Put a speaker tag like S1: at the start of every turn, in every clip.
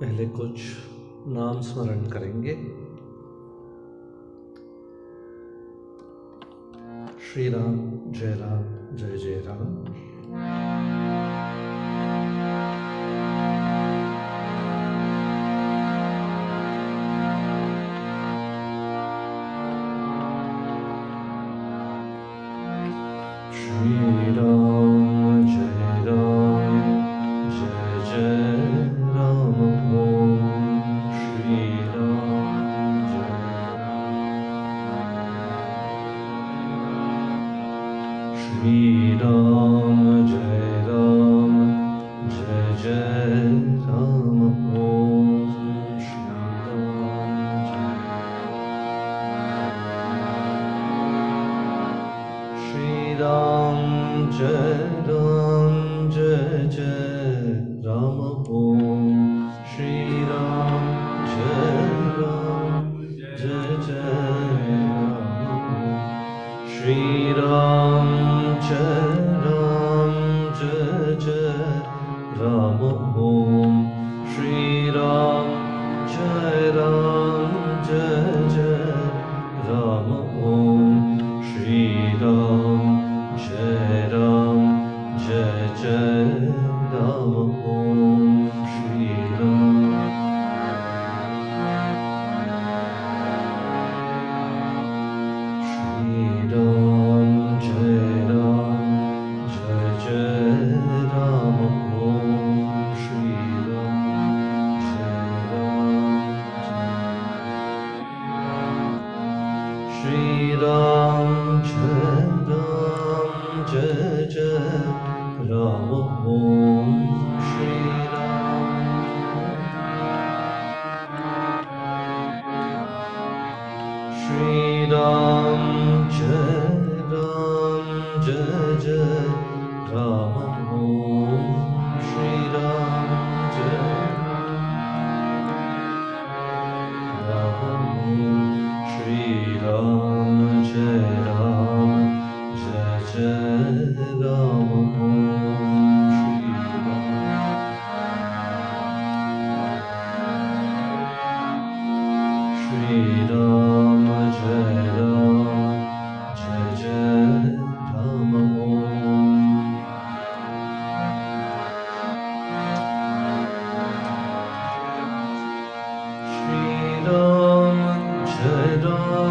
S1: पहले कुछ नाम स्मरण करेंगे। श्री राम, जय जय राम। श्री राम, जय जय राम। ओम श्री राम, श्री राम, जय जय राम। ओम श्री राम, जय जय राम। ओम श्री राम, जय जय राम। श्री राम, जय राम। ओम श्री राम, जय राम। ओम श्री राम, जय राम। ओम श्री राम, जय राम। ओम श्री राम, श्री राम, जय राम। ओम श्री राम, श्री राम, जय राम। ओम श्री राम, श्री राम, जय राम। ओम श्री राम, जय राम।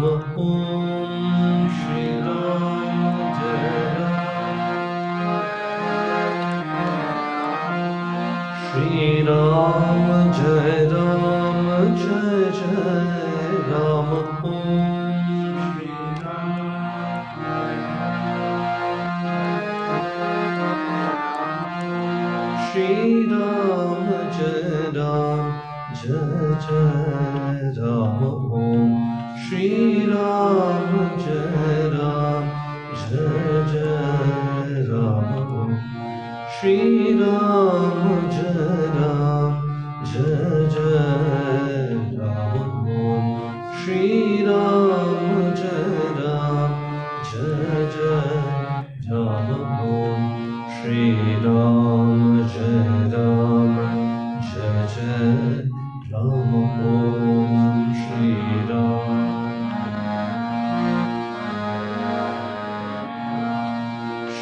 S1: ओम श्री राम, जय राम। ओम श्री राम, श्री राम, जय राम। ओम श्री राम, जय राम। ओम श्री राम, जय राम। ओम श्री राम, जय राम। ओम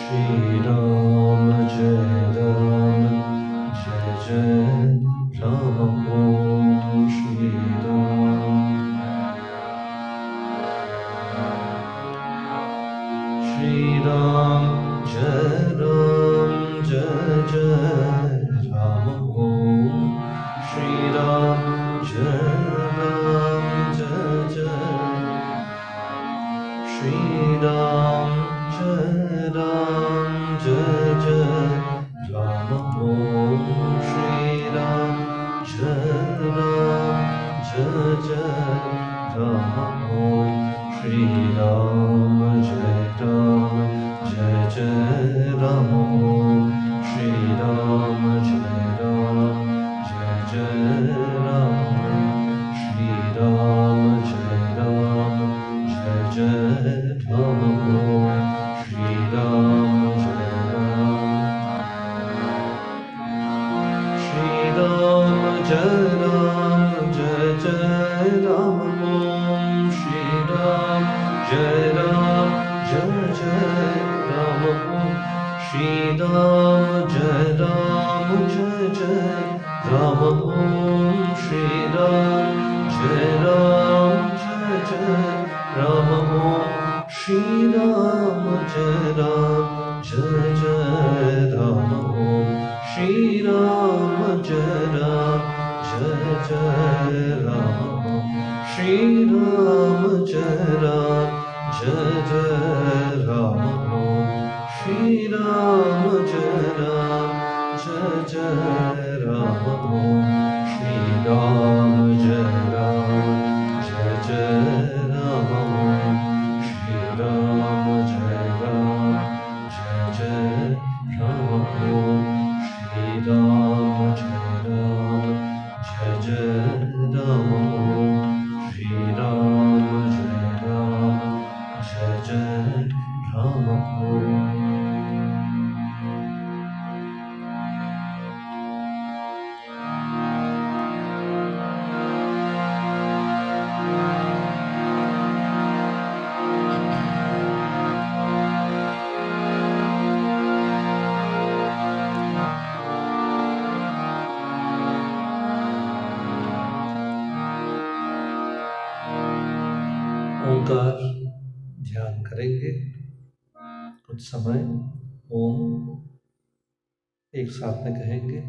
S1: श्री राम, जय राम। ओम श्री राम, जय राम। ओम श्री राम, श्री राम, जय राम। ओम श्री राम, श्री राम, जय राम। ओम श्री राम, श्री राम, जय राम। ओम श्री राम, जय राम। ओम श्री राम, जय राम। ओम श्री राम, जय राम। जय राम जय जय राम ओम श्री राम जय राम जय जय राम ओम श्री राम जय राम जय जय राम ओम श्री राम जय राम जय जय राम ओम श्री राम जय राम जय जय राम ओम श्री राम जय राम जय जय राम ओम श्री राम जय राम जय जय राम ओम श्री राम जय राम जय जय राम ओम श्री राम जय राम जय जय राम ओम श्री राम जय राम जय जय राम ओम श्री राम जय राम जय जय राम ओम श्री राम जय राम जय जय राम ओम। ओंकार ध्यान करेंगे कुछ समय। ओम एक साथ में कहेंगे।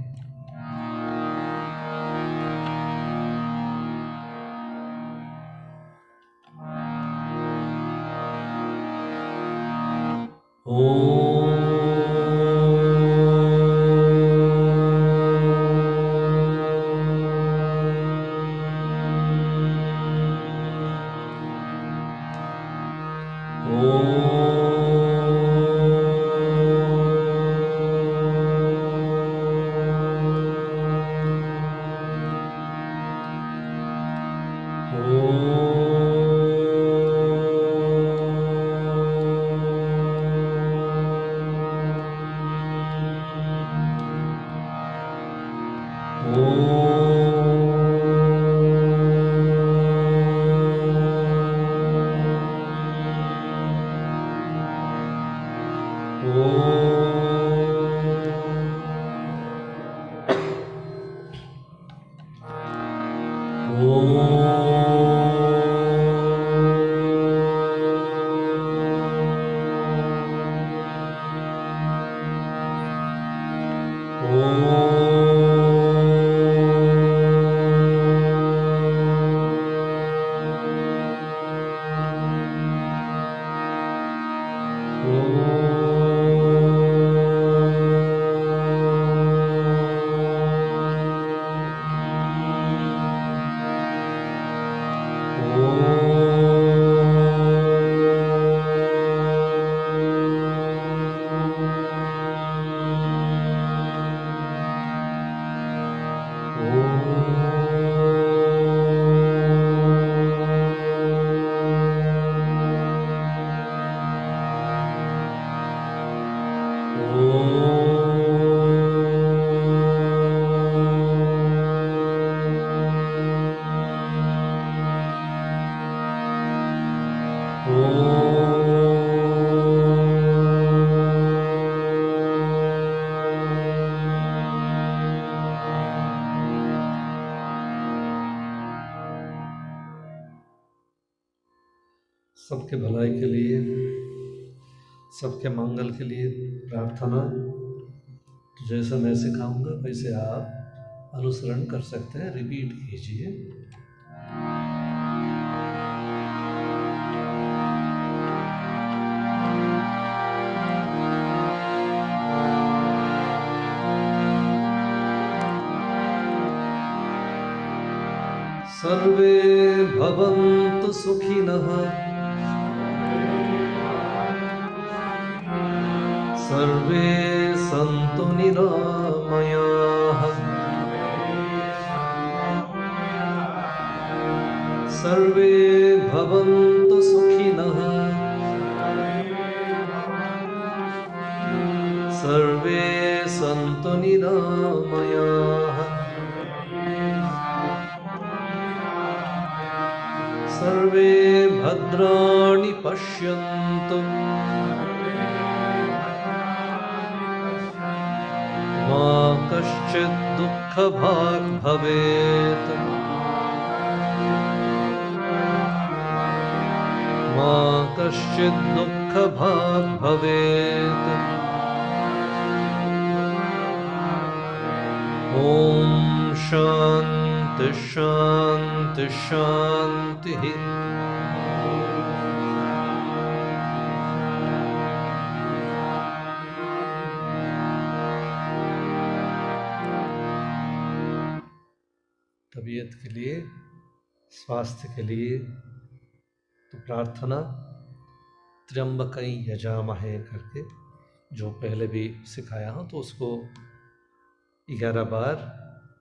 S1: सबके भलाई के लिए, सबके मंगल के लिए प्रार्थना। तो जैसा मैं सिखाऊंगा वैसे आप अनुसरण कर सकते हैं, रिपीट कीजिए। सर्वे भवन्तु सुखिनः, सर्वे सन्तु निरामयाः, सर्वे भवन्तु सुखिनः, सर्वे सन्तु निरामयाः। सर्वे भद्राणि पश्यन्तु मा कश्चित् दुःखभाग् भवेत् मा कश्चित् दुःखभाग् भवेत् ॐ शान्ति शान्ति शान्तिः। तबीयत के लिए, स्वास्थ्य के लिए तो प्रार्थना त्र्यंबकं यजामहे करके जो पहले भी सिखाया हो तो उसको 11 बार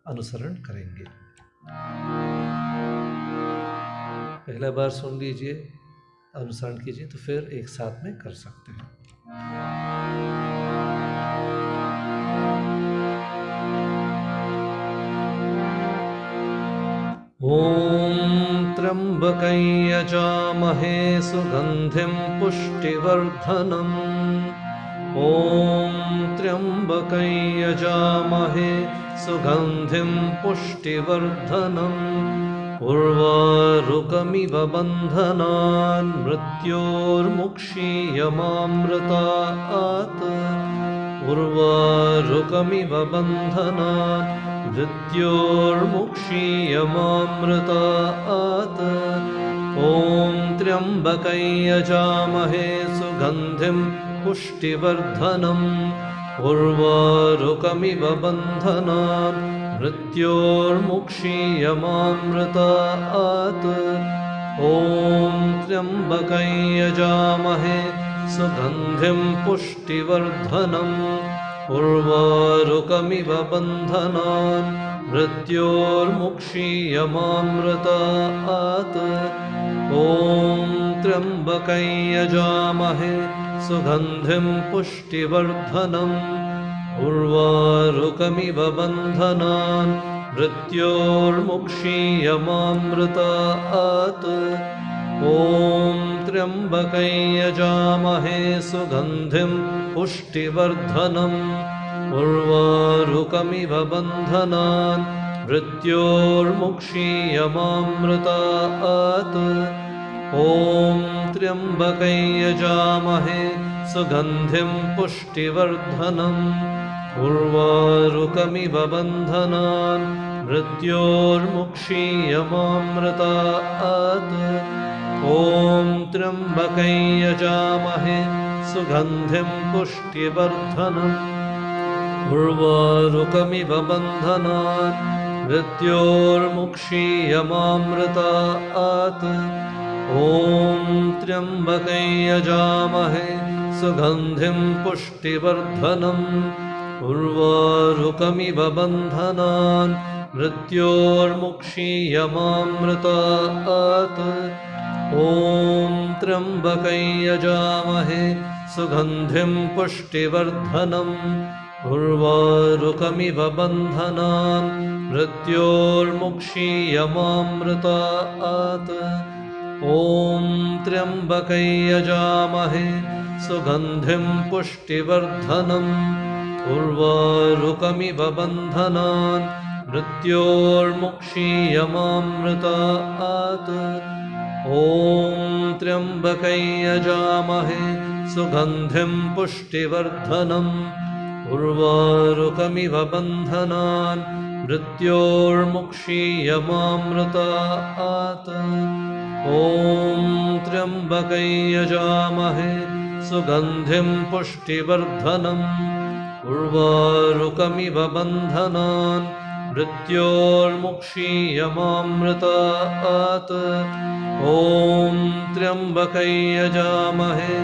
S1: अनुसरण करेंगे। पहला बार सुन लीजिए, अनुसरण कीजिए, तो फिर एक साथ में कर सकते हैं। ॐ त्र्यंबकं यजामहे सुगंधिं पुष्टिवर्धनम् ॐ त्र्यंबकं यजामहे सुगंधिं पुष्टिवर्धनम् उर्वारुकमिव बन्धनान् मृत्योर्मुक्षीयमामृतात् उर्वारुकमिव बन्धनान् मृत्योर्मुक्षीयमामृतात् ॐ त्र्यंबकं यजामहे सुगंधिं पुष्टिवर्धनम् उर्वारुकमिव बन्धनान् मृत्योर्मुक्षीयमामृतात् ॐ त्र्यंबकं यजामहे सुगंधिं पुष्टिवर्धनम् उर्वारुकमिव बन्धनान् मृत्योर्मुक्षीयमामृतात् ॐ त्र्यंबकं यजामहे सुगंधिं पुष्टिवर्धनम् उर्वारुकमिव बन्धनान् मृत्योर्मुक्षीयमामृतात् ॐ त्र्यंबकं यजामहे सुगंधिं पुष्टिवर्धनम् उर्वारुकमिव बन्धनान् मृत्योर्मुक्षीयमामृतात् ॐ त्र्यंबकं यजामहे सुगंधिं पुष्टिवर्धनम् उर्वारुकमिव बन्धनान् मृत्योर्मुक्षीयमामृतात् ॐ त्र्यंबकं यजामहे सुगंधिं पुष्टिवर्धनम् उर्वारुकमिव बन्धनान् मृत्योर्मुक्षीयमामृतात् ॐ त्र्यंबकं यजामहे सुगंधिं पुष्टिवर्धनम् उर्वारुकमिव बन्धनान् मृत्योर्मुक्षीयमामृतात् ॐ त्र्यंबकं यजामहे सुगंधिं पुष्टिवर्धनम् उर्वारुकमिव बन्धनान् मृत्योर्मुक्षीयमामृतात् ॐ त्र्यंबकं यजामहे सुगंधिं पुष्टिवर्धनम् उर्वारुकमिव बन्धनान् मृत्योर्मुक्षीयमामृतात् ॐ त्र्यंबकं यजामहे सुगंधिं पुष्टिवर्धनम् उर्वारुकमिव बन्धनान् मृत्योर्मुक्षीयमामृतात् ॐ त्र्यंबकं यजामहे सुगंधिं पुष्टिवर्धनम् उर्वारुकमिव बन्धनान् मृत्योर्मुक्षीयमामृतात् ॐ त्र्यंबकं यजामहे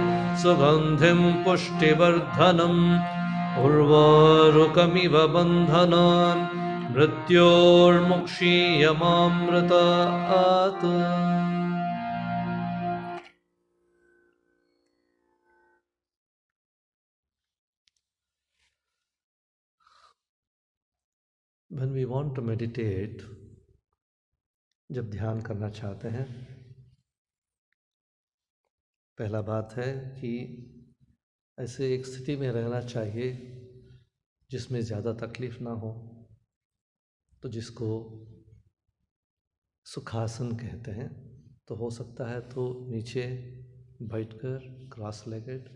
S1: सुगंधिं पुष्टिवर्धनम् उर्वारुकमिव बन्धनान् मृत्योर्मुक्षीयमामृतात्। When we want to meditate, जब ध्यान करना चाहते हैं पहला बात है कि ऐसे एक स्थिति में रहना चाहिए जिसमें ज़्यादा तकलीफ़ ना हो, तो जिसको सुखासन कहते हैं। तो हो सकता है तो नीचे बैठकर cross legged,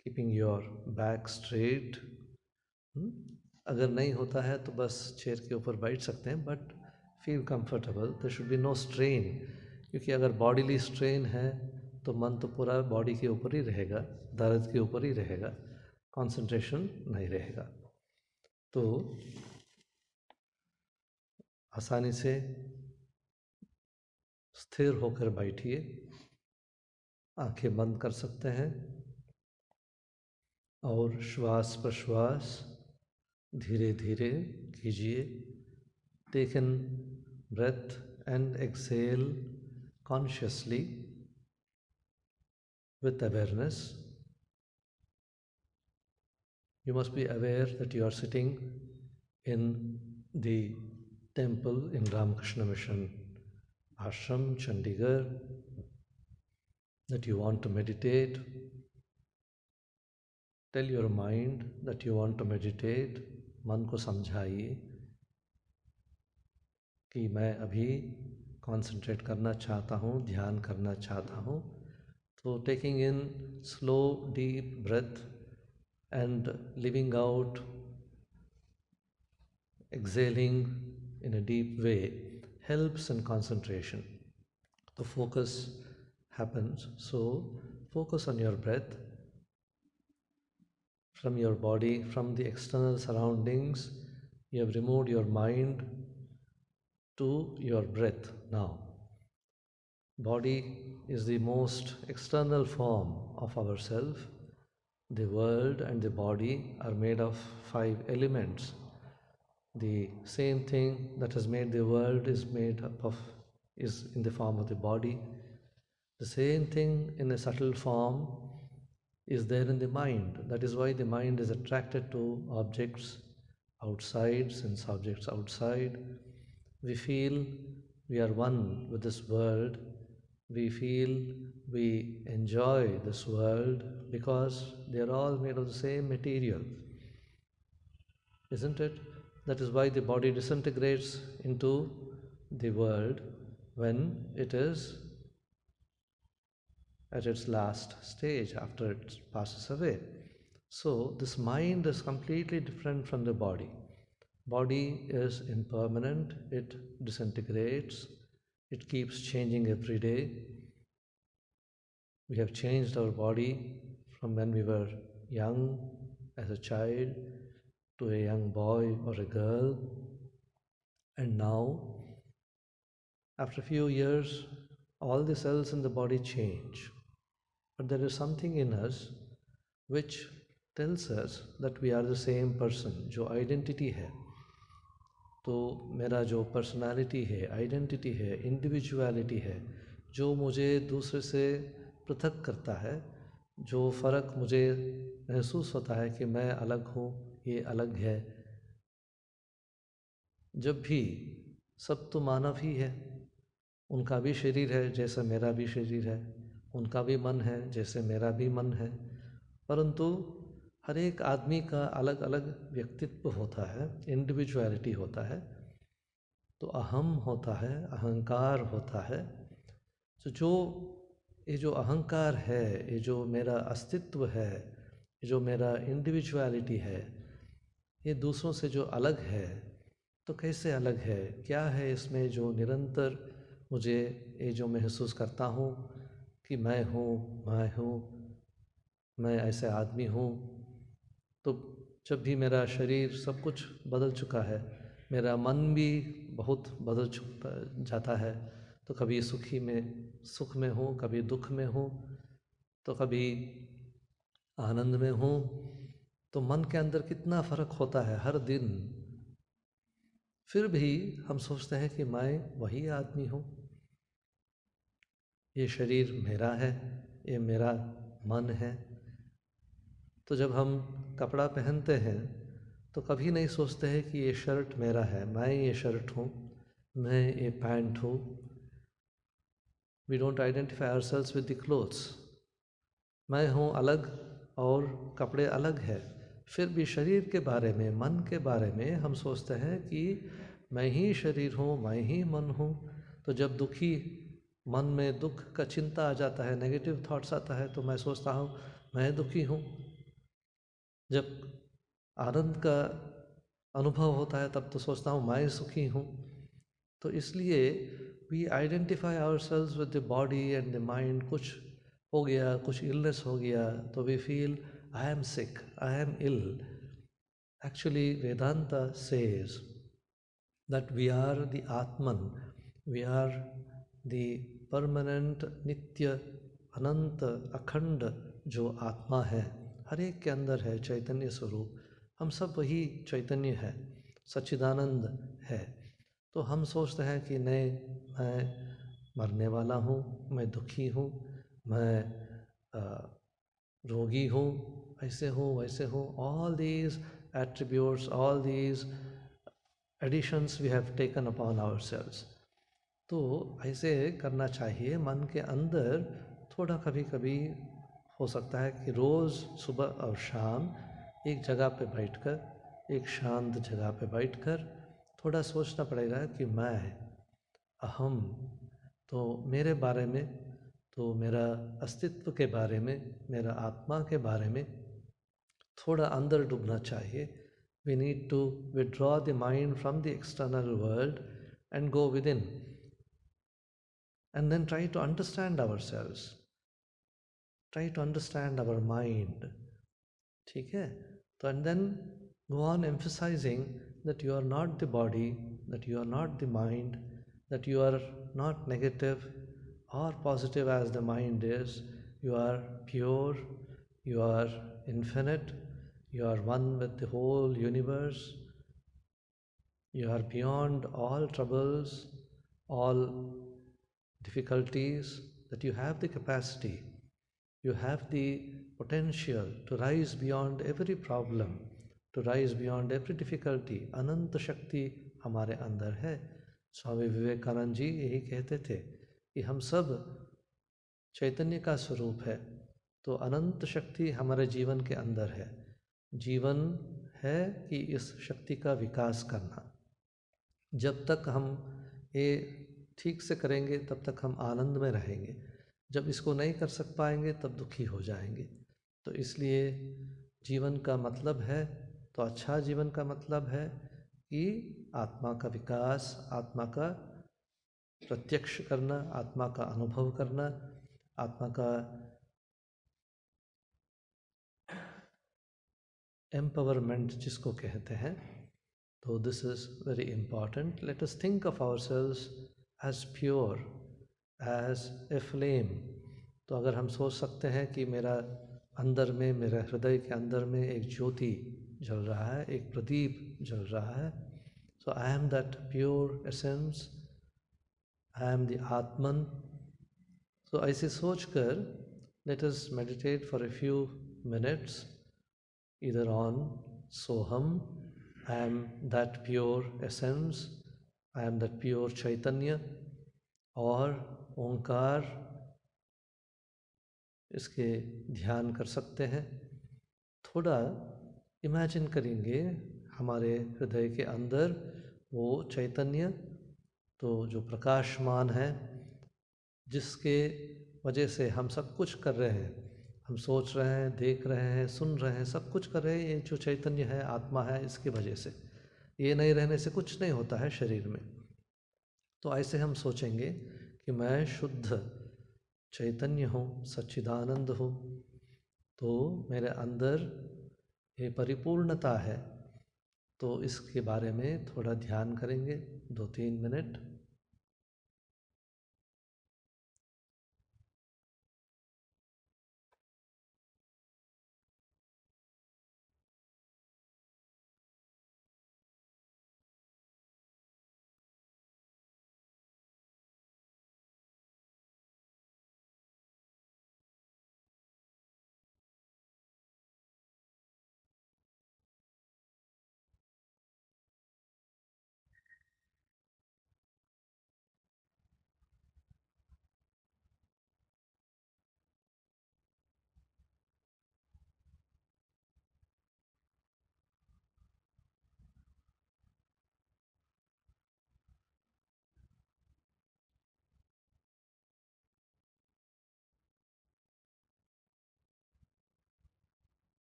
S1: keeping your back straight. अगर नहीं होता है तो बस चेयर के ऊपर बैठ सकते हैं, but feel comfortable. There should be no strain, क्योंकि अगर बॉडीली स्ट्रेन है तो मन तो पूरा बॉडी के ऊपर ही रहेगा, दर्द के ऊपर ही रहेगा, कंसंट्रेशन नहीं रहेगा। तो आसानी से स्थिर होकर बैठिए, आंखें बंद कर सकते हैं और श्वास प्रश्वास धीरे धीरे कीजिए। Take in breath and exhale consciously with awareness. You must be aware that you are sitting in the temple in Ramakrishna Mission Ashram, Chandigarh, that you want to meditate. Tell your mind that you want to meditate. मन को समझाइए कि मैं अभी concentrate करना चाहता हूँ, ध्यान करना चाहता हूँ। तो taking in slow deep breath and living out, exhaling in a deep way helps in concentration. The focus happens. So focus on your breath. From your body, from the external surroundings, you have removed your mind to your breath now. Body is the most external form of ourself. The world and the body are made of 5 elements. The same thing that has made the world is in the form of the body. The same thing in a subtle form is there in the mind. That is why the mind is attracted to objects outside. Since objects outside, we feel we are one with this world. We feel we enjoy this world because they are all made of the same material, isn't it? That is why the body disintegrates into the world when it is at its last stage after it passes away. So this mind is completely different from the body. Body is impermanent, it disintegrates, it keeps changing every day. We have changed our body from when we were young as a child to a young boy or a girl, and now after a few years all the cells in the body change, but there is something in us which tells us that we are the same person. जो identity है, तो मेरा जो personality है, identity है, individuality है, जो मुझे दूसरे से पृथक करता है, जो फ़र्क मुझे महसूस होता है कि मैं अलग हूँ, ये अलग है। जब भी सब तो मानव ही है, उनका भी शरीर है जैसे मेरा भी शरीर है, उनका भी मन है जैसे मेरा भी मन है, परंतु हर एक आदमी का अलग अलग व्यक्तित्व होता है, इंडिविजुअलिटी होता है। तो अहम होता है, अहंकार होता है। तो ये जो अहंकार है, ये जो मेरा अस्तित्व है, ये जो मेरा इंडिविजुअलिटी है, ये दूसरों से जो अलग है, तो कैसे अलग है, क्या है इसमें जो निरंतर मुझे ये जो महसूस करता हूँ कि मैं हूँ, मैं ऐसे आदमी हूँ। तो जब भी मेरा शरीर सब कुछ बदल चुका है, मेरा मन भी बहुत बदल जाता है, तो कभी सुख में हूँ, कभी दुख में हूँ, तो कभी आनंद में हूँ। तो मन के अंदर कितना फ़र्क होता है हर दिन। फिर भी हम सोचते हैं कि मैं वही आदमी हूँ, ये शरीर मेरा है, ये मेरा मन है। तो जब हम कपड़ा पहनते हैं तो कभी नहीं सोचते हैं कि ये शर्ट मेरा है, मैं ये शर्ट हूँ, मैं ये पैंट हूँ। We don't identify ourselves with the clothes. मैं हूँ अलग और कपड़े अलग है। फिर भी शरीर के बारे में, मन के बारे में हम सोचते हैं कि मैं ही शरीर हूँ, मैं ही मन हूँ। तो जब दुखी मन में दुख का चिंता आ जाता है, नेगेटिव थॉट्स आता है, तो मैं सोचता हूँ मैं दुखी हूँ। जब आनंद का अनुभव होता है तब तो सोचता हूँ मैं सुखी हूँ। तो इसलिए we identify our selves with the body and the mind. कुछ हो गया, कुछ इलनेस हो गया तो we feel I am sick, I am ill. Actually, Vedanta says that we are the Atman, we are the permanent, नित्य, अनंत, अखंड जो आत्मा है, हर एक के अंदर है चैतन्य स्वरूप। हम सब वही चैतन्य है, सच्चिदानंद है। तो हम सोचते हैं कि नहीं, मैं मरने वाला हूँ, मैं दुखी हूँ, मैं रोगी हूँ, ऐसे हूँ वैसे हूँ। All these attributes, all these additions we have taken upon ourselves. तो ऐसे करना चाहिए मन के अंदर। थोड़ा कभी कभी हो सकता है कि रोज़ सुबह और शाम एक जगह पे बैठकर, एक शांत जगह पे बैठकर थोड़ा सोचना पड़ेगा कि मैं, अहम, तो मेरे बारे में, तो मेरा अस्तित्व के बारे में, मेरा आत्मा के बारे में थोड़ा अंदर डूबना चाहिए। We need to withdraw the mind from the external world and go within, and then try to understand ourselves, try to understand our mind. ठीक है? तो and then go on emphasizing that you are not the body, that you are not the mind, that you are not negative or positive as the mind is. You are pure, you are infinite, you are one with the whole universe. You are beyond all troubles, all difficulties, that you have the capacity, you have the potential to rise beyond every problem, to rise beyond every difficulty. अनंत शक्ति हमारे अंदर है। स्वामी विवेकानंद जी यही कहते थे कि हम सब चैतन्य का स्वरूप है। तो अनंत शक्ति हमारे जीवन के अंदर है। जीवन है कि इस शक्ति का विकास करना। जब तक हम ये ठीक से करेंगे तब तक हम आनंद में रहेंगे। जब इसको नहीं कर सक पाएंगे तब दुखी हो जाएंगे। तो इसलिए जीवन का मतलब है, तो अच्छा जीवन का मतलब है कि आत्मा का विकास, आत्मा का प्रत्यक्ष करना, आत्मा का अनुभव करना, आत्मा का एम्पावरमेंट जिसको कहते हैं। तो this is very important. Let us think of our selves as pure, as a flame. तो अगर हम सोच सकते हैं कि मेरा अंदर में, मेरे हृदय के अंदर में एक ज्योति जल रहा है, एक प्रदीप जल रहा है। So I am that pure essence, I am the Atman. तो ऐसे सोच कर let us meditate for a few minutes either on Soham, I am that pure essence, I am that pure Chaitanya, और ओंकार, इसके ध्यान कर सकते हैं। थोड़ा इमेजिन करेंगे हमारे हृदय के अंदर वो चैतन्य, तो जो प्रकाशमान है, जिसके वजह से हम सब कुछ कर रहे हैं, हम सोच रहे हैं, देख रहे हैं, सुन रहे हैं, सब कुछ कर रहे हैं, ये जो चैतन्य है, आत्मा है, इसकी वजह से। ये नहीं रहने से कुछ नहीं होता है शरीर में। तो ऐसे हम सोचेंगे कि मैं शुद्ध चैतन्य हूँ, सच्चिदानंद हूँ, तो मेरे अंदर ये परिपूर्णता है। तो इसके बारे में थोड़ा ध्यान करेंगे 2-3 मिनट।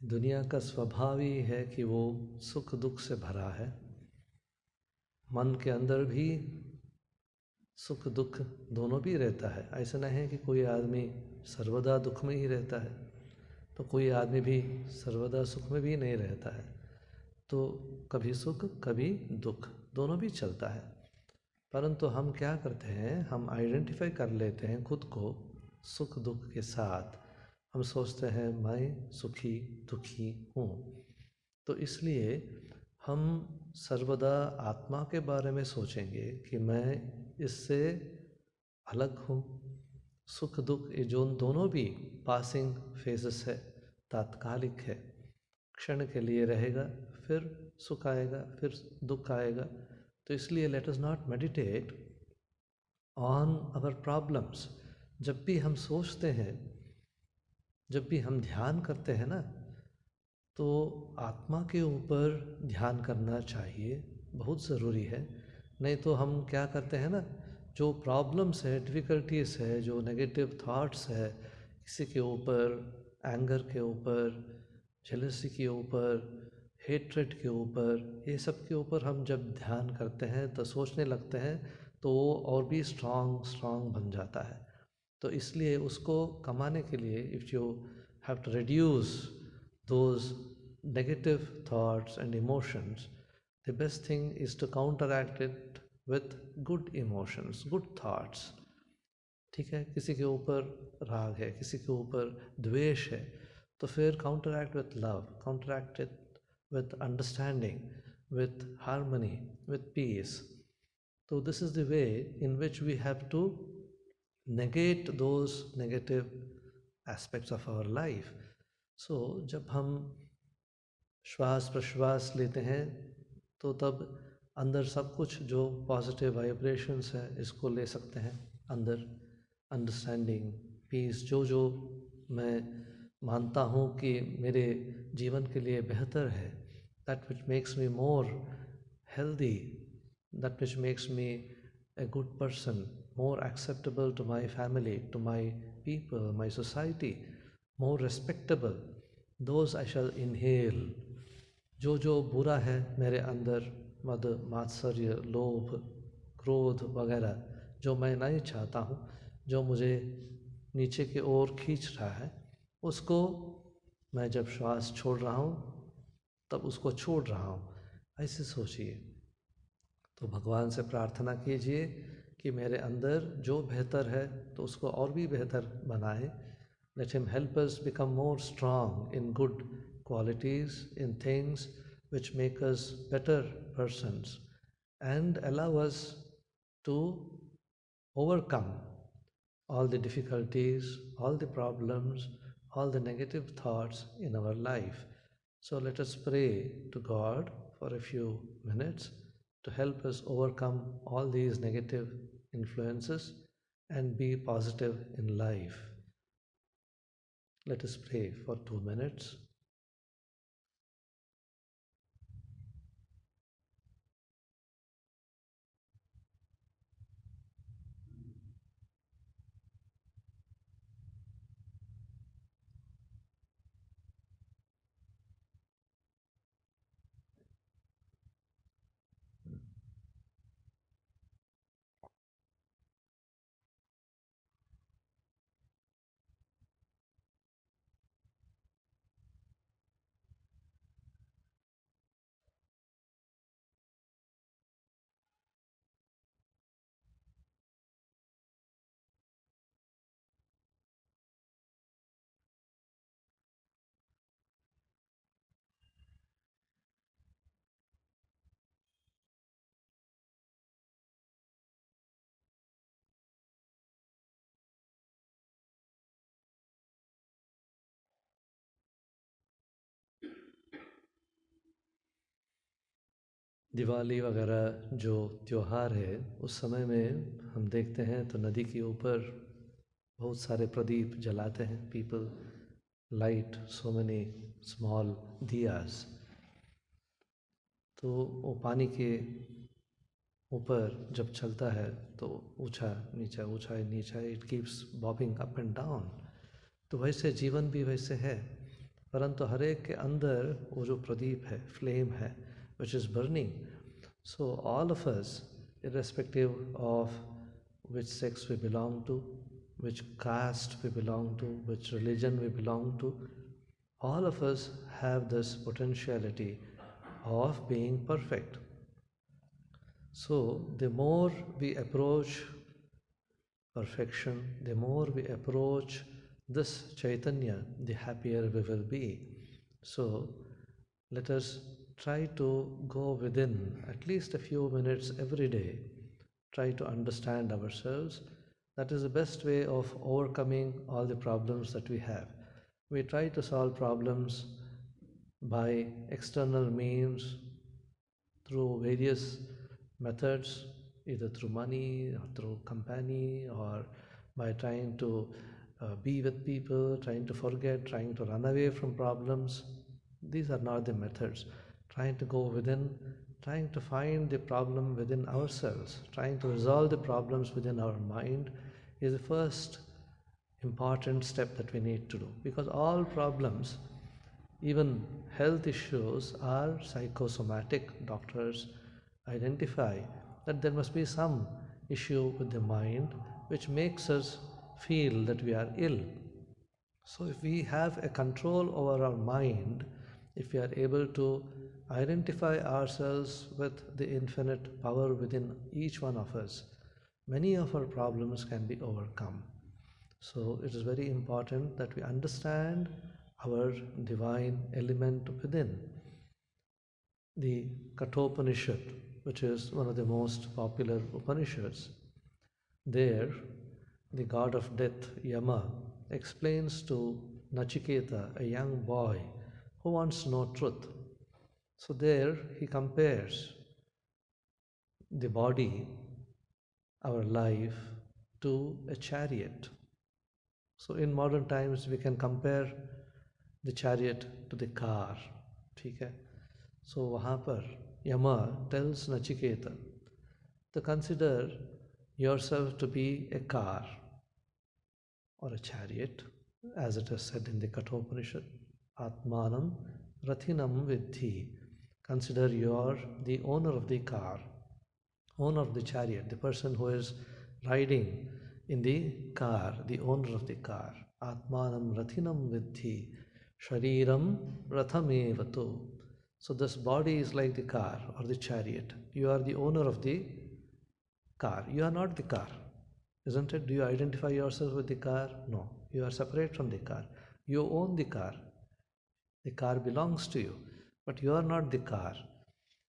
S1: दुनिया का स्वभाव ही है कि वो सुख दुख से भरा है। मन के अंदर भी सुख दुख दोनों भी रहता है। ऐसा नहीं है कि कोई आदमी सर्वदा दुख में ही रहता है, तो कोई आदमी भी सर्वदा सुख में भी नहीं रहता है। तो कभी सुख कभी दुख दोनों भी चलता है। परंतु हम क्या करते हैं, हम आइडेंटिफाई कर लेते हैं खुद को सुख दुख के साथ। हम सोचते हैं मैं सुखी दुखी हूँ। तो इसलिए हम सर्वदा आत्मा के बारे में सोचेंगे कि मैं इससे अलग हूँ। सुख दुख ये जो दोनों भी पासिंग फेजेस है, तात्कालिक है, क्षण के लिए रहेगा, फिर सुख आएगा, फिर दुख आएगा। तो इसलिए let us not meditate on our problems. जब भी हम सोचते हैं, जब भी हम ध्यान करते हैं ना, तो आत्मा के ऊपर ध्यान करना चाहिए, बहुत ज़रूरी है। नहीं तो हम क्या करते हैं ना, जो प्रॉब्लम्स है, डिफ़िकल्टीज़ है, जो नेगेटिव थॉट्स है, किसी के ऊपर, एंगर के ऊपर, जेलसी के ऊपर, हेट्रेड के ऊपर, ये सब के ऊपर हम जब ध्यान करते हैं तो सोचने लगते हैं, तो वो और भी स्ट्रॉन्ग बन जाता है। तो इसलिए उसको कमाने के लिए if you have to reduce those negative thoughts and emotions, the best thing is to counteract it with good emotions, good thoughts. ठीक है, किसी के ऊपर राग है, किसी के ऊपर द्वेष है, तो फिर counteract with love, counteract it with understanding, with harmony, with peace. So this is the way in which we have to negate those negative aspects of our life. So जब हम श्वास प्रश्वास लेते हैं तो तब अंदर सब कुछ जो पॉजिटिव वाइब्रेशंस है इसको ले सकते हैं अंदर। अंडरस्टैंडिंग, पीस, जो जो मैं मानता हूँ कि मेरे जीवन के लिए बेहतर है, that which makes me more healthy, that which makes me a good person, more acceptable to my family, to my people, my society, more respectable, those I shall inhale. जो जो बुरा है मेरे अंदर, मद मात्सर्य लोभ क्रोध वगैरह, जो मैं नहीं चाहता हूँ, जो मुझे नीचे की ओर खींच रहा है, उसको मैं जब श्वास छोड़ रहा हूँ तब उसको छोड़ रहा हूँ। ऐसे सोचिए। तो भगवान से प्रार्थना कीजिए कि मेरे अंदर जो बेहतर है तो उसको और भी बेहतर बनाए। Let him help us become more strong in good qualities, in things which make us better persons, and allow us to overcome all the difficulties, all the problems, all the negative thoughts in our life. So let us pray to God for a few minutes to help us overcome all these negative influences and be positive in life. Let us pray for 2 minutes. Diwali वगैरह जो त्यौहार है, उस समय में हम देखते हैं तो नदी के ऊपर बहुत सारे प्रदीप जलाते हैं। People light so many small diyas. तो वो पानी के ऊपर जब चलता है तो ऊंचा नीचा, it keeps bobbing up and down. तो वैसे जीवन भी वैसे है। परंतु हर एक के अंदर वो जो प्रदीप है, फ्लेम है, which is burning. So all of us, irrespective of which sex we belong to, which caste we belong to, which religion we belong to, all of us have this potentiality of being perfect. So the more we approach perfection, the more we approach this Chaitanya, the happier we will be. So let us try to go within at least a few minutes every day, try to understand ourselves. That is the best way of overcoming all the problems that we have. We try to solve problems by external means through various methods, either through money or through company, or by trying to be with people, trying to forget, trying to run away from problems. These are not the methods. Trying to go within, trying to find the problem within ourselves, trying to resolve the problems within our mind is the first important step that we need to do, because all problems, even health issues, are psychosomatic. Doctors identify that there must be some issue with the mind which makes us feel that we are ill. So if we have a control over our mind, if we are able to identify ourselves with the infinite power within each one of us, many of our problems can be overcome. So it is very important that we understand our divine element within. The Kathopanishad, which is one of the most popular Upanishads, there the god of death, Yama, explains to Nachiketa, a young boy who wants to know truth. So there he compares the body, our life, to a chariot. So in modern times we can compare the chariot to the car. ठीक है? So वहाँ पर Yama tells Nachiketa to consider yourself to be a car or a chariot, as it is said in the Kathopanishad. Atmanam Rathinam Vidhi. Consider you are the owner of the car, owner of the chariot, the person who is riding in the car, the owner of the car. Atmanam Rathinam Vidhi. Shariram Rathamevatu. So this body is like the car or the chariot. You are the owner of the car. You are not the car, isn't it? Do you identify yourself with the car? No. You are separate from the car. You own the car. The car belongs to you, but you are not the car.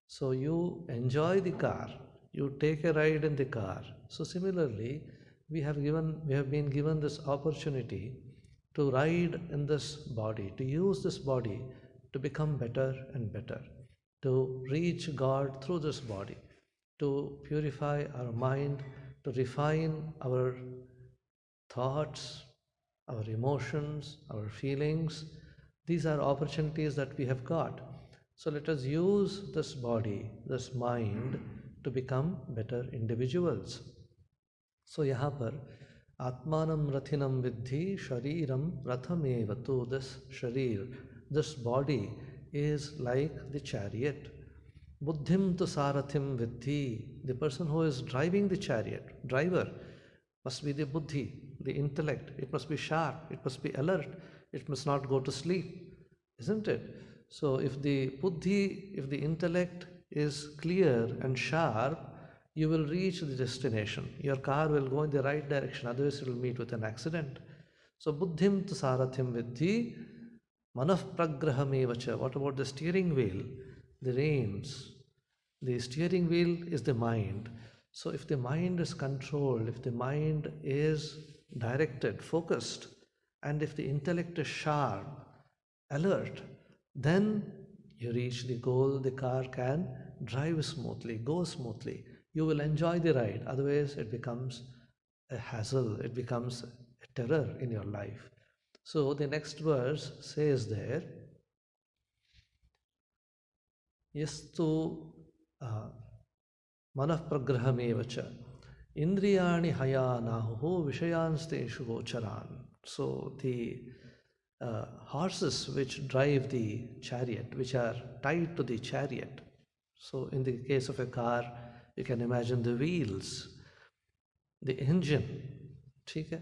S1: So you enjoy the car. You take a ride in the car. So similarly, we have been given this opportunity to ride in this body, to use this body to become better and better, to reach God through this body, to purify our mind, to refine our thoughts, our emotions, our feelings. These are opportunities that we have got. So let us use this body, this mind, to become better individuals. So यहाँ पर Atmanam Rathinam Vidhi Shariram Rathamevatu. This sharir, this body is like the chariot. Buddhim tu sarathim vidhi. The person who is driving the chariot, driver, must be the buddhi, the intellect. It must be sharp, it must be alert, it must not go to sleep, isn't it? So if the buddhi, if the intellect is clear and sharp, you will reach the destination. Your car will go in the right direction, otherwise it will meet with an accident. So buddhim tu sarathim vidhi manah pragrahamevacha. What about the steering wheel, the reins? The steering wheel is the mind. So if the mind is controlled, if the mind is directed, focused, and if the intellect is sharp, alert, then you reach the goal. The car can drive smoothly, go smoothly. You will enjoy the ride. Otherwise, it becomes a hassle, it becomes a terror in your life. So the next verse says there, Yastu Manah Pragrahamevacha Indriyani Hayanahu Vishayansteshu Gocharan. So the horses which drive the chariot, which are tied to the chariot. So, in the case of a car, you can imagine the wheels, the engine. ठीक है?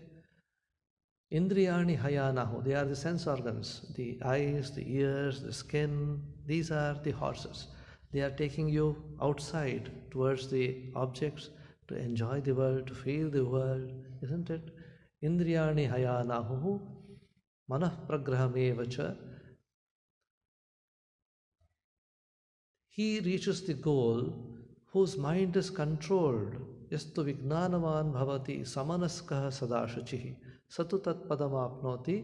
S1: Indriyani hayanahu, they are the sense organs, the eyes, the ears, the skin, these are the horses. They are taking you outside towards the objects to enjoy the world, to feel the world, isn't it? Indriyani hayanahu manah pragrahamevacha. He reaches the goal whose mind is controlled. Yastu vignanavan bhavati samanaskah sadashachihi satu tat padamapnoti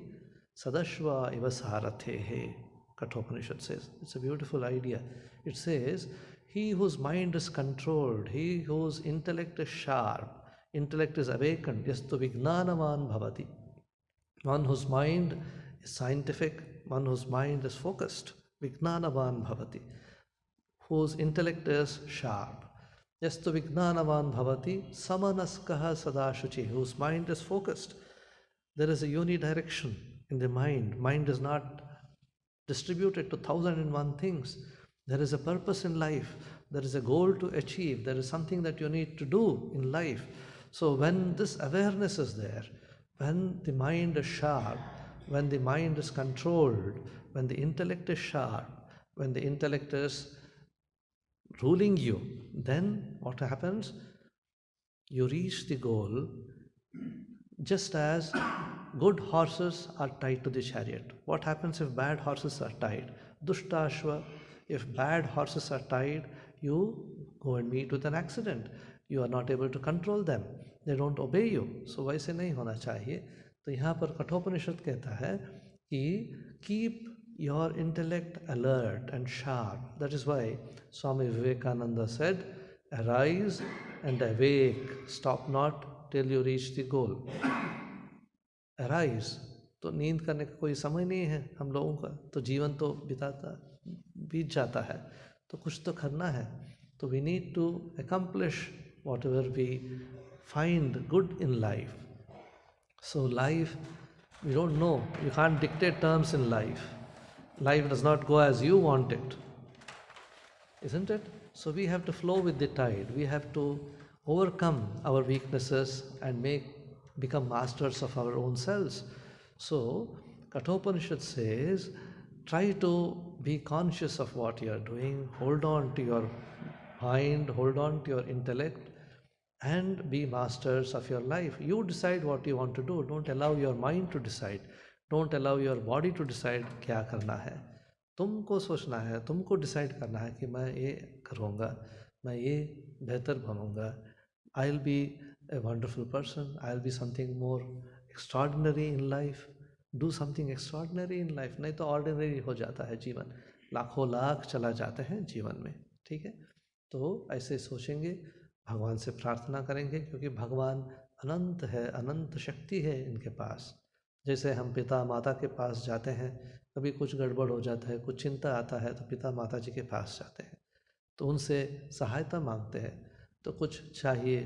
S1: sadashva ivasarathehe. Kathopanishad says. It's a beautiful idea. It says, he whose mind is controlled, he whose intellect is sharp, intellect is awakened, yastu vignanavan bhavati. One whose mind is scientific, one whose mind is focused, vignanavan bhavati, whose intellect is sharp. Yastu vignanavan bhavati samanaskaha sadashuchi, whose mind is focused. There is a unidirection in the mind. Mind is not distributed to 1,001 things. There is a purpose in life. There is a goal to achieve. There is something that you need to do in life. So when this awareness is there, when the mind is sharp, when the mind is controlled, when the intellect is sharp, when the intellect is ruling you, then what happens? You reach the goal just as good horses are tied to the chariot. What happens if bad horses are tied? Dushtashva, if bad horses are tied, you go and meet with an accident. You are not able to control them. They don't obey you. So वैसे नहीं होना चाहिए. तो यहाँ पर कठोपनिषद कहता है कि keep your intellect alert and sharp. That is why Swami Vivekananda said, arise and awake, stop not till you reach the goal. Arise, तो नींद करने का कोई समय नहीं है हम लोगों का, तो जीवन तो बीत जाता है, तो कुछ तो करना है. तो we need to accomplish whatever we find good in life. So life, we don't know, you can't dictate terms in life. Life does not go as you want it, isn't it? So we have to flow with the tide. We have to overcome our weaknesses and become masters of our own selves. So Kathopanishad says, try to be conscious of what you are doing, hold on to your mind, hold on to your intellect, and be masters of your life. You decide what you want to do. Don't allow your mind to decide. Don't allow your body to decide क्या करना है. तुमको सोचना है, तुमको decide करना है कि मैं ये करूँगा, मैं ये बेहतर बनूँगा. I'll be a wonderful person. I'll be something more extraordinary in life. Do something extraordinary in life. नहीं तो ordinary हो जाता है जीवन. लाखों लाख चला जाते हैं जीवन में. ठीक है? तो ऐसे सोचेंगे, भगवान से प्रार्थना करेंगे, क्योंकि भगवान अनंत है, अनंत शक्ति है इनके पास. जैसे हम पिता माता के पास जाते हैं, कभी कुछ गड़बड़ हो जाता है, कुछ चिंता आता है, तो पिता माता जी के पास जाते हैं, तो उनसे सहायता मांगते हैं. तो कुछ चाहिए,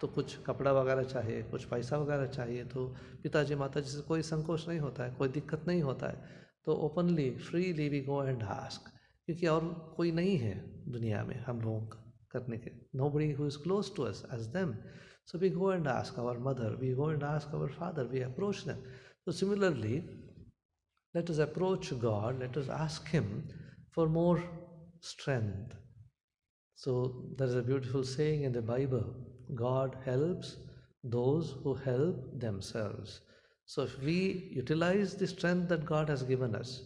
S1: तो कुछ कपड़ा वगैरह चाहिए, कुछ पैसा वगैरह चाहिए, तो पिताजी माता जी से कोई संकोच नहीं होता है, कोई दिक्कत नहीं होता है. तो openly freely we go and ask, क्योंकि और कोई नहीं है दुनिया में हम लोगों का करने के. nobody who is close to us as them. So we go and ask our mother, we go and ask our father, we approach them. So similarly, let us approach God, let us ask Him for more strength. So there is a beautiful saying in the Bible, God helps those who help themselves. So if we utilize the strength that God has given us,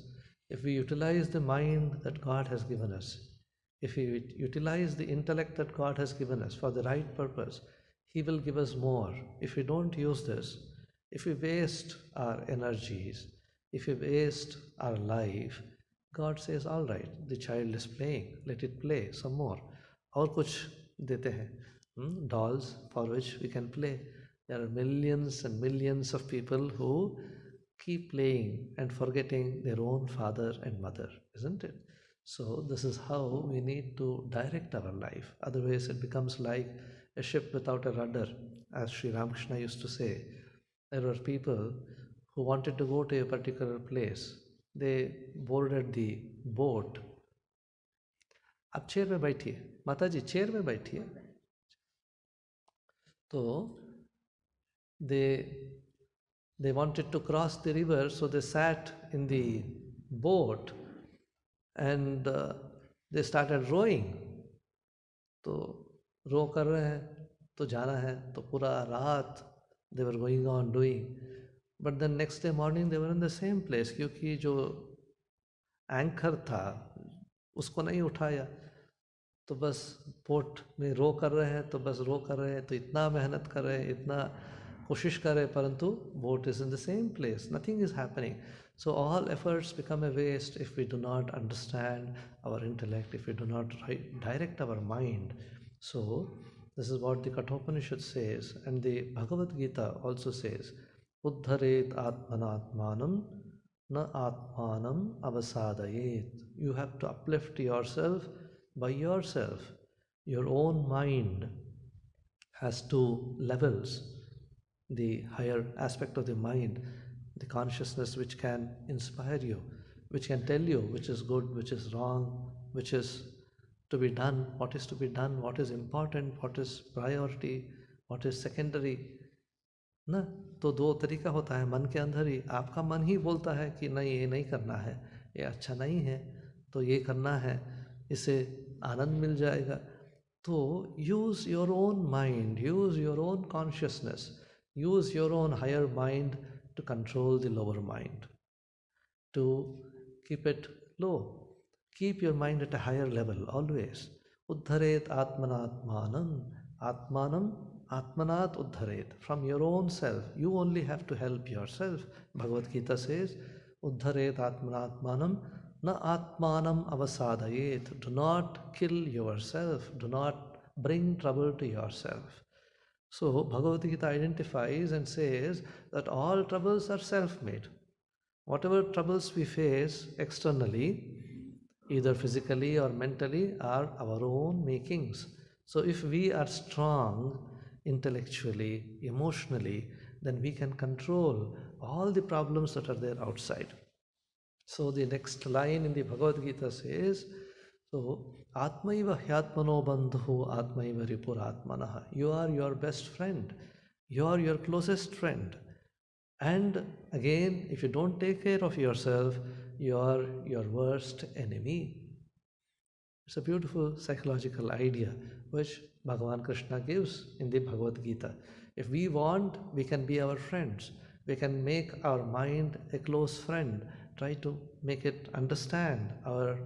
S1: if we utilize the mind that God has given us, if we utilize the intellect that God has given us for the right purpose, He will give us more. If we don't use this, if we waste our energies, if we waste our life, God says, all right, the child is playing, let it play some more. और कुछ देते हैं, dolls for which we can play. There are millions and millions of people who keep playing and forgetting their own father and mother, isn't it? So this is how we need to direct our life. Otherwise it becomes like a ship without a rudder, as Sri Ramakrishna used to say. There were people who wanted to go to a particular place. They boarded the boat. आप chair में बैठिए, माता जी chair में बैठिए. तो they wanted to cross the river, so they sat in the boat and they started rowing. तो रो कर रहे हैं, तो जाना है, तो पूरा रात they were going on doing. But then next day morning they were in the same place, क्योंकि जो एंकर था उसको नहीं उठाया. तो बस बोट में रो कर रहे हैं, तो बस रो कर रहे हैं, तो इतना मेहनत कर रहे हैं, इतना कोशिश कर रहे हैं, परंतु boat is in the same place, nothing is happening. So all efforts become a waste if we do not understand our intellect, if we do not direct our mind. So this is what the Kathopanishad says, and the Bhagavad Gita also says, Uddharet atmanatmanam na atmanam avasadayet. You have to uplift yourself by yourself. Your own mind has two levels. The higher aspect of the mind, the consciousness which can inspire you, which can tell you which is good, which is wrong, which is to be done, what is to be done, what is important, what is priority, what is secondary. ना तो दो तरीका होता है मन के अंदर ही. आपका मन ही बोलता है कि नहीं ये नहीं करना है, ये अच्छा नहीं है, तो ये करना है, इससे आनंद मिल जाएगा. तो use your own mind, use your own consciousness, use your own higher mind to control the lower mind, to keep it low. Keep your mind at a higher level always. Uddharet atmanatmanam. Atmanam atmanat uddharet. From your own self. You only have to help yourself. Bhagavad Gita says, Uddharet atmanatmanam na atmanam avasadayet. Do not kill yourself. Do not bring trouble to yourself. So Bhagavad Gita identifies and says that all troubles are self-made. Whatever troubles we face externally, either physically or mentally, are our own makings. So if we are strong intellectually, emotionally, then we can control all the problems that are there outside. So the next line in the Bhagavad Gita says, so, Atmaiva Hyatmano Bandhu Atmaiva Ripuratmanaha. You are your best friend. You are your closest friend. And again, if you don't take care of yourself, you are your worst enemy. It's a beautiful psychological idea which Bhagavan Krishna gives in the Bhagavad Gita. If we want, we can be our friends. We can make our mind a close friend. Try to make it understand our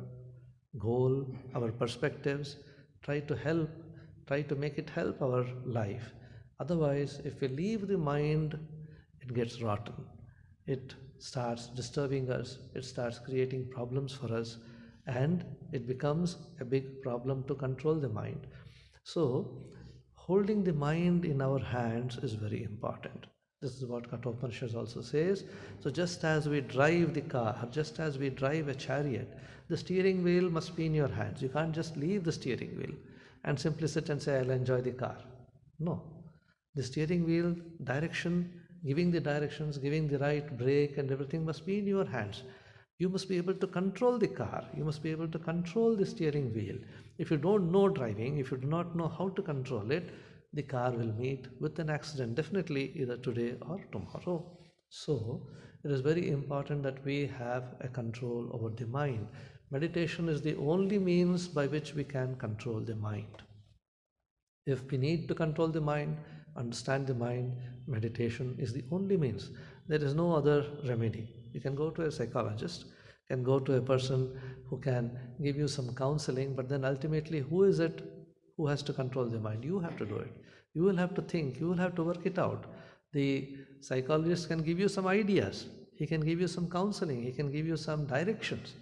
S1: goal, our perspectives, try to make it help our life. Otherwise, if we leave the mind, it gets rotten. It starts disturbing us, it starts creating problems for us, and it becomes a big problem to control the mind. So, holding the mind in our hands is very important. This is what Kathopanishad also says. So just as we drive the car, just as we drive a chariot, the steering wheel must be in your hands. You can't just leave the steering wheel and simply sit and say, I'll enjoy the car. No. The steering wheel, direction, giving the directions, giving the right brake and everything must be in your hands. You must be able to control the car. You must be able to control the steering wheel. If you don't know driving, if you do not know how to control it, the car will meet with an accident, definitely either today or tomorrow. So, it is very important that we have a control over the mind. Meditation is the only means by which we can control the mind. If we need to control the mind, understand the mind, meditation is the only means. There is no other remedy. You can go to a psychologist, can go to a person who can give you some counseling, but then ultimately who is it who has to control the mind? You have to do it. You will have to think, you will have to work it out. The psychologist can give you some ideas, he can give you some counseling, he can give you some directions.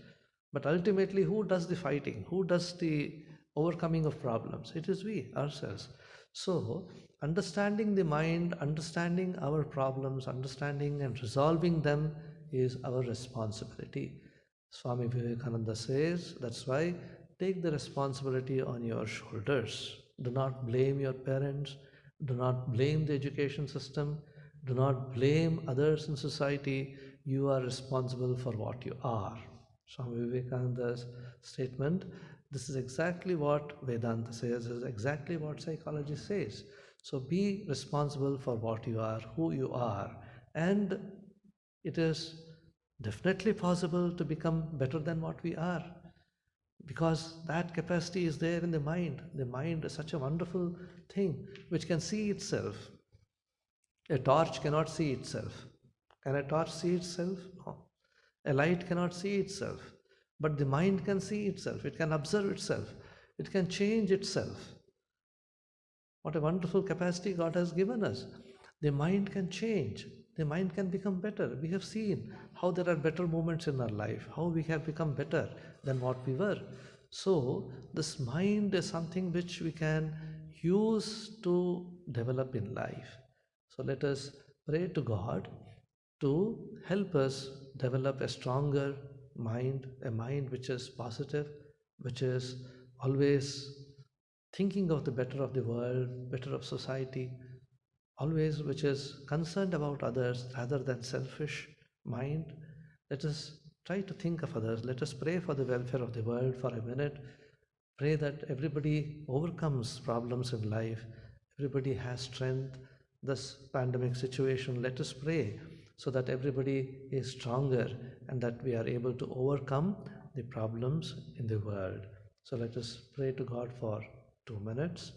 S1: But ultimately, who does the fighting? Who does the overcoming of problems? It is we ourselves. So, understanding the mind, understanding our problems, understanding and resolving them is our responsibility. Swami Vivekananda says, that's why take the responsibility on your shoulders. Do not blame your parents. Do not blame the education system. Do not blame others in society. You are responsible for what you are. Swami Vivekananda's statement, this is exactly what Vedanta says, is exactly what psychology says. So be responsible for what you are, who you are, and it is definitely possible to become better than what we are, because that capacity is there in the mind. The mind is such a wonderful thing which can see itself. A torch cannot see itself. Can a torch see itself? No. A light cannot see itself. But the mind can see itself. It can observe itself. It can change itself. What a wonderful capacity God has given us. The mind can change. The mind can become better. We have seen how there are better moments in our life, how we have become better than what we were. So, this mind is something which we can use to develop in life. So, let us pray to God to help us develop a stronger mind, a mind which is positive, which is always thinking of the better of the world, better of society, always which is concerned about others rather than selfish mind. Let us try to think of others. Let us pray for the welfare of the world for a minute. Pray that everybody overcomes problems in life, everybody has strength. This pandemic situation, let us pray so that everybody is stronger and that we are able to overcome the problems in the world. So let us pray to God for 2 minutes.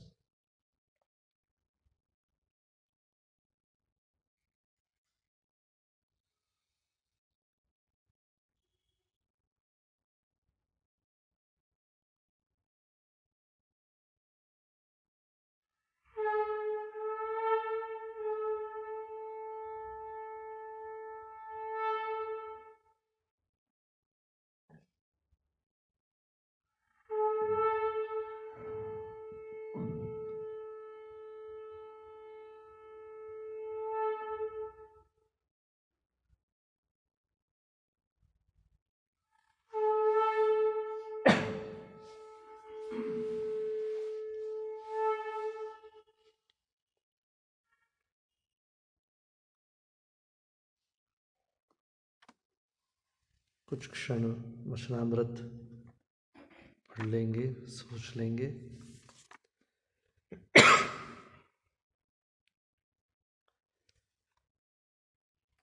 S1: कुछ क्षण वचनामृत पढ़ लेंगे, सोच लेंगे।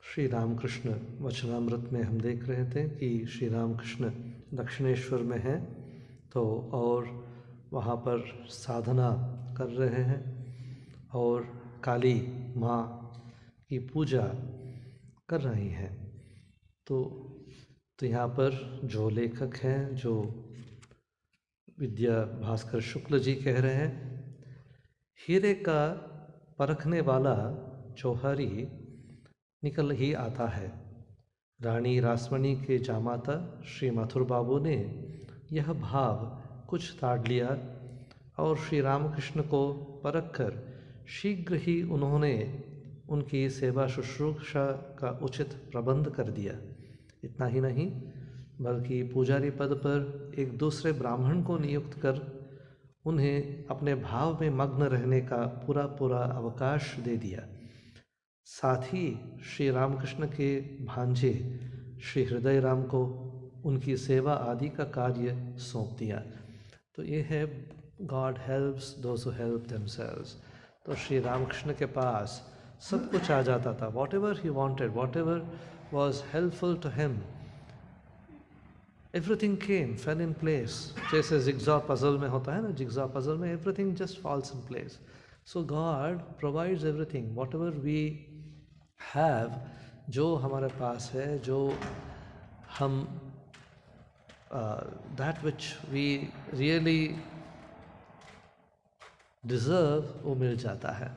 S1: श्री रामकृष्ण वचनामृत में हम देख रहे थे कि श्री रामकृष्ण दक्षिणेश्वर में हैं तो और वहाँ पर साधना कर रहे हैं और काली माँ की पूजा कर रही हैं। तो यहाँ पर जो लेखक हैं, जो विद्या भास्कर शुक्ल जी कह रहे हैं, हीरे का परखने वाला जौहरी निकल ही आता है। रानी रासमणी के जामाता श्री मथुर बाबू ने यह भाव कुछ ताड़ लिया और श्री रामकृष्ण को परख कर शीघ्र ही उन्होंने उनकी सेवा शुश्रूषा का उचित प्रबंध कर दिया। इतना ही नहीं बल्कि पुजारी पद पर एक दूसरे ब्राह्मण को नियुक्त कर उन्हें अपने भाव में मग्न रहने का पूरा अवकाश दे दिया। साथ ही श्री रामकृष्ण के भांजे श्री हृदय राम को उनकी सेवा आदि का कार्य सौंप दिया। तो ये है God helps those who help themselves. तो श्री रामकृष्ण के पास सब कुछ आ जाता था। Whatever he wanted, whatever was helpful to him, everything came, fell in place. जैसे जिग्जॉ पजल में होता है ना, जिग्जॉ पजल में everything just falls in place. So God provides everything, whatever we have, जो हमारे पास है, जो हम that which we really deserve, वो मिल जाता है।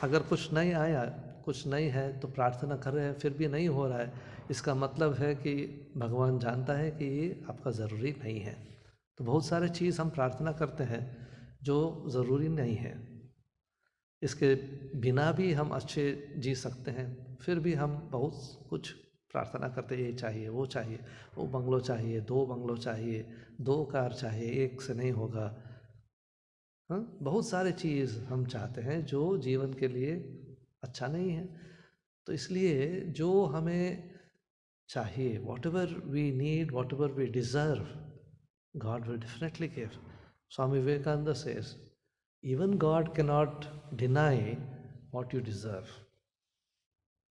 S1: अगर कुछ नहीं आया, कुछ नहीं है तो प्रार्थना कर रहे हैं फिर भी नहीं हो रहा है, इसका मतलब है कि भगवान जानता है कि ये आपका ज़रूरी नहीं है। तो बहुत सारे चीज़ हम प्रार्थना करते हैं जो ज़रूरी नहीं है, इसके बिना भी हम अच्छे जी सकते हैं, फिर भी हम बहुत कुछ प्रार्थना करते हैं, ये चाहिए, वो बंगलो चाहिए, 2 बंगलो चाहिए, 2 कार चाहिए, एक से नहीं होगा। हाँ, बहुत सारे चीज़ हम चाहते हैं जो जीवन के लिए अच्छा नहीं है। तो इसलिए जो हमें चाहिए, whatever we need, whatever we deserve, God will definitely give. Swami Vivekananda says, even God cannot deny what you deserve.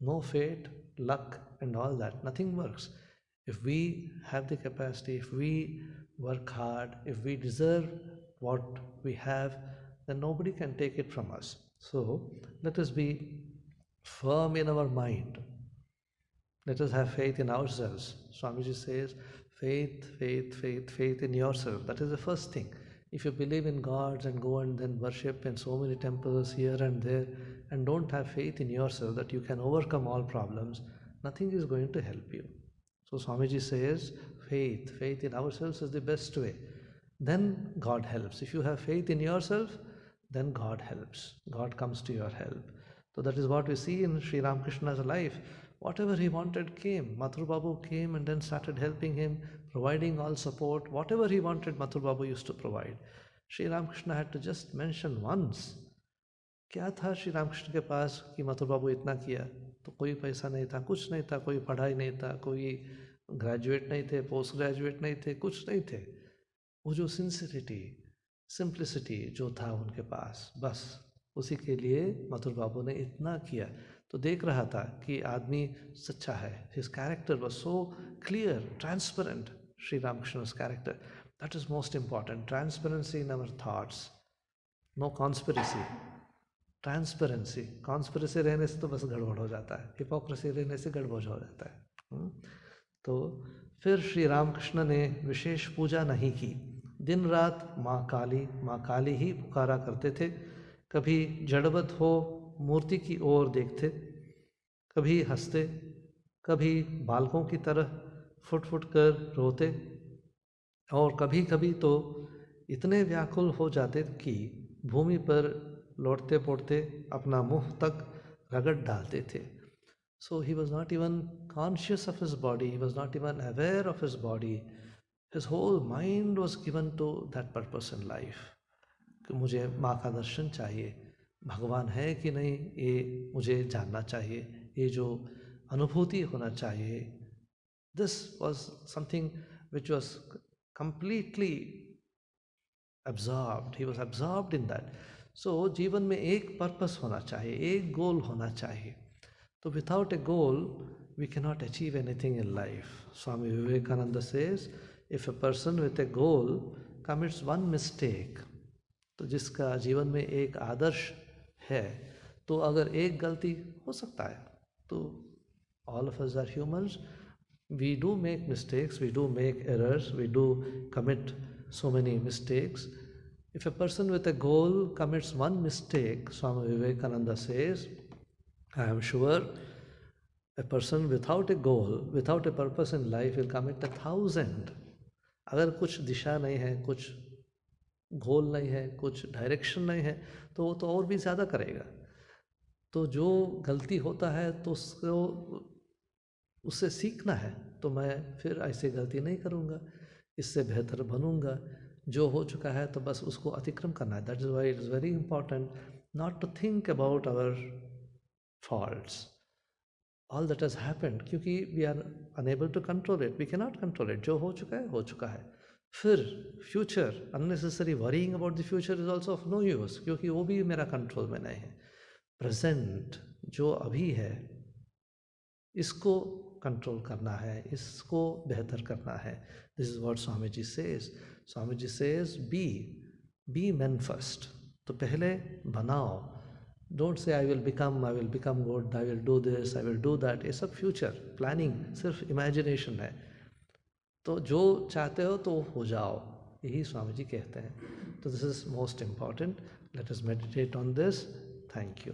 S1: No fate, luck, and all that. Nothing works. If we have the capacity, if we work hard, if we deserve what we have, then nobody can take it from us. So let us be firm in our mind. Let us have faith in ourselves. Swamiji says, faith, faith, faith, faith in yourself. That is the first thing. If you believe in gods and go and then worship in so many temples here and there and don't have faith in yourself that you can overcome all problems, nothing is going to help you. So Swamiji says, faith, faith in ourselves is the best way. Then God helps. If you have faith in yourself, then God helps. God comes to your help. So that is what we see in Sri Ramakrishna's life. Whatever he wanted came. Mathur Babu came and then started helping him, providing all support. Whatever he wanted, Mathur Babu used to provide. Sri Ramakrishna had to just mention once. क्या था श्री रामकृष्ण के पास कि मथुर बाबू इतना किया? तो कोई पैसा नहीं था, कुछ नहीं था, कोई पढ़ाई नहीं था, कोई ग्रेजुएट नहीं थे, पोस्ट ग्रेजुएट नहीं थे, कुछ नहीं थे। वो जो सिंसिरिटी, सिंप्लिसिटी जो था उनके पास, बस उसी के लिए मथुर बाबू ने इतना किया। तो देख रहा था कि आदमी सच्चा है। His character was so clear, transparent. Shri Ramakrishna's character, that is most important. Transparency in our thoughts, no conspiracy, transparency. Conspiracy रहने से तो बस गड़बड़ हो जाता है, हिपोक्रेसी रहने से गड़बड़ हो जाता है। तो फिर श्री रामकृष्ण ने विशेष पूजा नहीं की, दिन रात माँ काली ही पुकारा करते थे। कभी जड़वत हो मूर्ति की ओर देखते, कभी हंसते, कभी बालकों की तरह फुट फुट कर रोते, और कभी कभी तो इतने व्याकुल हो जाते कि भूमि पर लौटते पौटते अपना मुंह तक रगड़ डालते थे। So he was not even conscious of his body, he was not even aware of his body. His whole mind was given to that purpose in life. कि मुझे माँ का दर्शन चाहिए, भगवान है कि नहीं ये मुझे जानना चाहिए, ये जो अनुभूति होना चाहिए। This was something which was completely absorbed. He was absorbed in that. So जीवन में एक पर्पस होना चाहिए, एक गोल होना चाहिए। तो without a goal, we cannot achieve anything in life. Swami Vivekananda says, if a person with a goal commits one mistake, तो जिसका जीवन में एक आदर्श है, तो अगर एक गलती हो सकता है, तो all of us are humans, we do make mistakes, we do make errors, we do commit so many mistakes. If a person with a goal commits one mistake, Swami Vivekananda says, I am sure a person without a goal, without a purpose in life will commit 1,000. अगर कुछ दिशा नहीं है, कुछ गोल नहीं है, कुछ direction नहीं है, तो वो तो और भी ज़्यादा करेगा। तो जो गलती होता है तो उसको उससे सीखना है, तो मैं फिर ऐसे गलती नहीं करूँगा, इससे बेहतर बनूँगा। जो हो चुका है तो बस उसको अतिक्रम करना है। That is why it is very important not to think about our faults, all that has happened, क्योंकि we are unable to control it, we can not control it. जो हो चुका है हो चुका है। फिर future, unnecessary worrying about the future is also of no use, क्योंकि वो भी मेरा कंट्रोल में नहीं है। प्रेजेंट जो अभी है, इसको कंट्रोल करना है, इसको बेहतर करना है। This is what Swami ji says. Swami ji says be man first. तो पहले बनाओ, don't say I will become good, I will do this, I will do that. ये सब फ्यूचर प्लानिंग, सिर्फ इमेजिनेशन है। तो जो चाहते हो तो हो जाओ, यही स्वामी जी कहते हैं। तो this is most important. Let us meditate on this. Thank you.